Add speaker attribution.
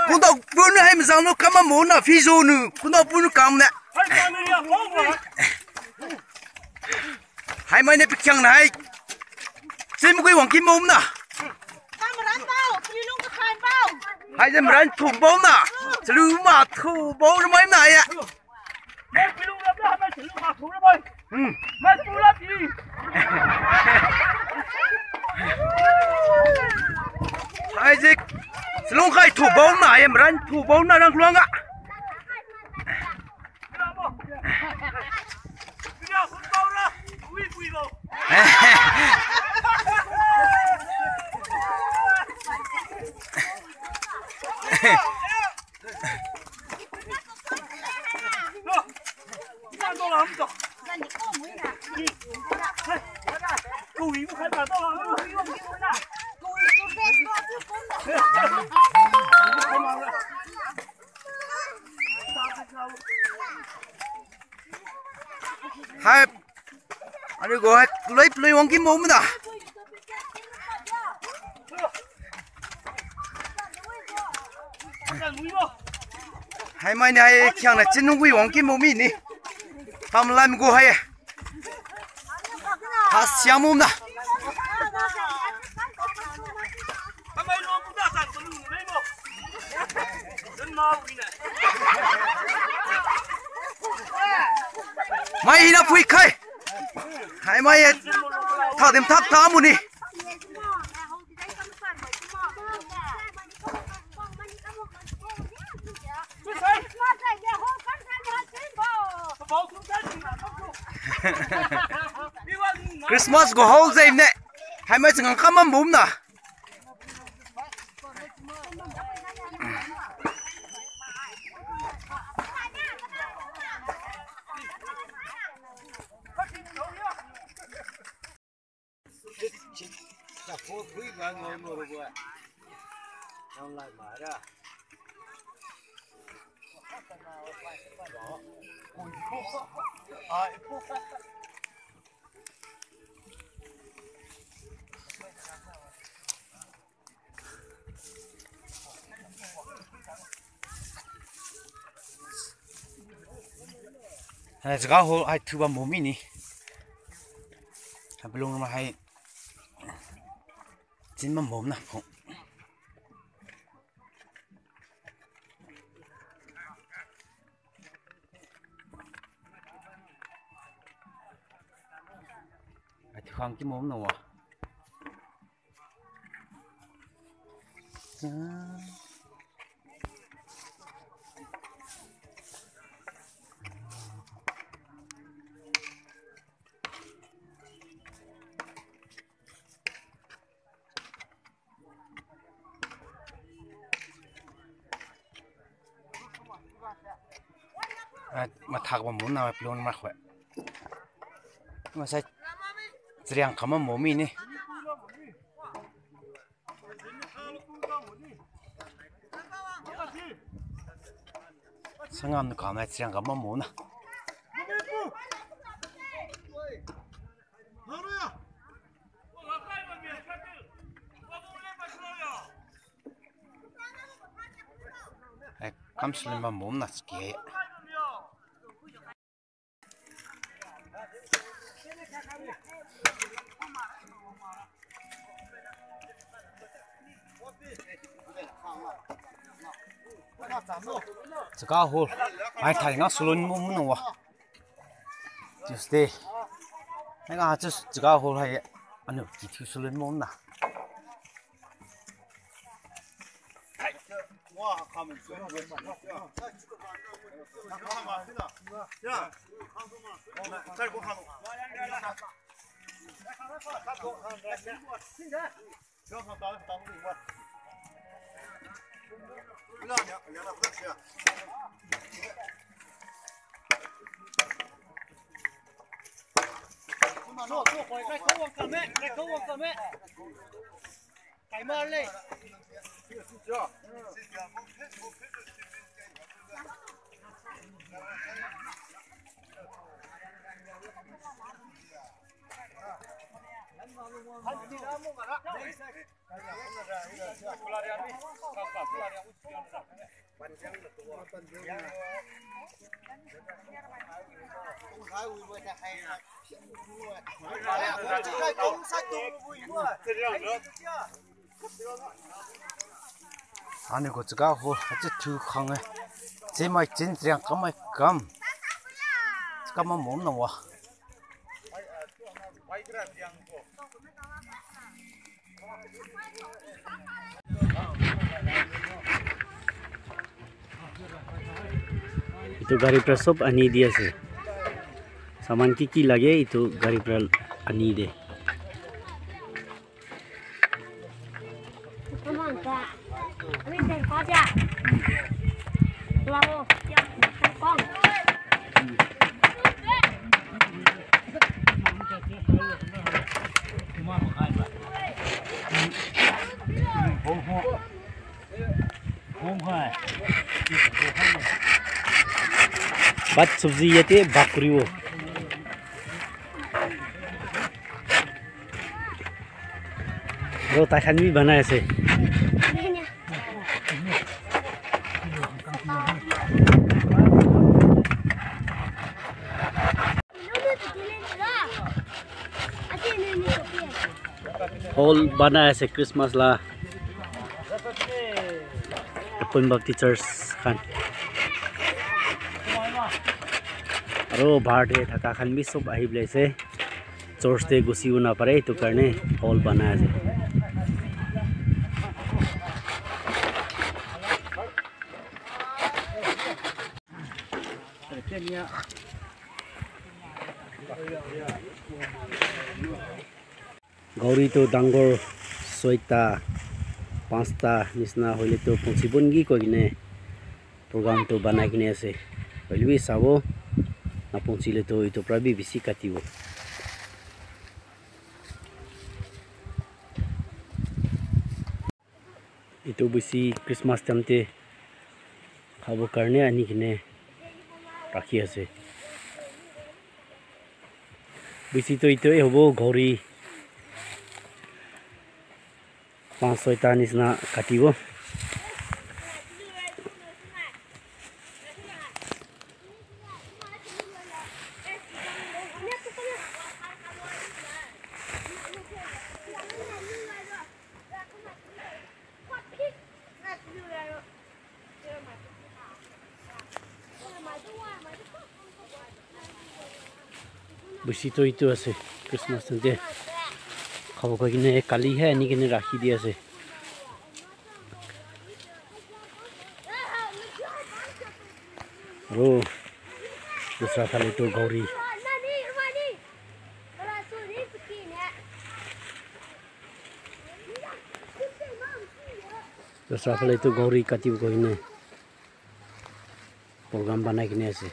Speaker 1: cũng đâu bún hay mà sao nó cắm mà muốn là phi du nữa cũng đâu bún cắm nè hai mấy này bị chăng này xin một cái hoàng kim mông nè hai dân mà thủ bông nè chứ lưu mà thủ bông nó mấy này ạ hai dịch luôn khai thủ bông này em rắn thủ bông nào đang luôn ạ hai anh đi gọi lấy hoàng kim mông nè hai mấy này chẳng là chân quý hoàng kim mông mi nè tham làm go hay ha xiang mông nè mày nó phui khai hai mày thao thêm tháp tháo một đi Christmas go hole dây nè hai mày chẳng khăm mắm bún nè hai cái hồ hai thứ ba mồm mini hai belum mà hai chín mắm mồm nè không hai thứ không cái mồm nào à mà thạc mà muốn nào luôn mà khỏe mà sai riêng khăm mà mồm mi nè sang ăn khăm này riêng khăm mà mồm nè cắm xuống mà mồm nè kìa这个好，哎，太阳出来么么弄哇，就是的，那个这个好还，哎呦，几条出来么呢？哇，他们这个呀，再给我看看。
Speaker 2: Nó tôi khỏi cái khâu cầm ấy, cái mơ lên.
Speaker 1: anh có chỉ có hồ chỉ thứ không ấy chỉ mai chín riêng có mai cầm mà muốn nào à
Speaker 3: itu gari pra sob ani dia ase saman ki lage itu gari pra ani de बात सब्जी ये ते बाकरी वो रोता खान भी बना ऐसे हॉल बना ऐसे क्रिसमस ला अपन भक्ति चर्च खान আৰু ভাৰতে থাকা খান বি সব আহি বলাইছে চৰ্চতে গুচিও নাপাৰে এইটো কাৰণে হল বনাই আছে গৌৰীটো ডাঙৰ 6টা 5টা নিচিনা হলেতো পঞ্চিবনগী কৈ কিনে প্ৰগ্ৰামটো বনাই কিনে আছে হলিবি চাব Napunchile to ito prabi bisi katibo. Ito bisi Christmas tamte khabo karne ani kine rakhi ase. Bisi to ito hobo gori 5-6 ta nisna katibo. Busito itu ase Christmas tante khabo ko kine kali hai ani kine rakhi dia ase ro dusra khale to gauri dusra khale to gauri kati ko kine program banai kine ase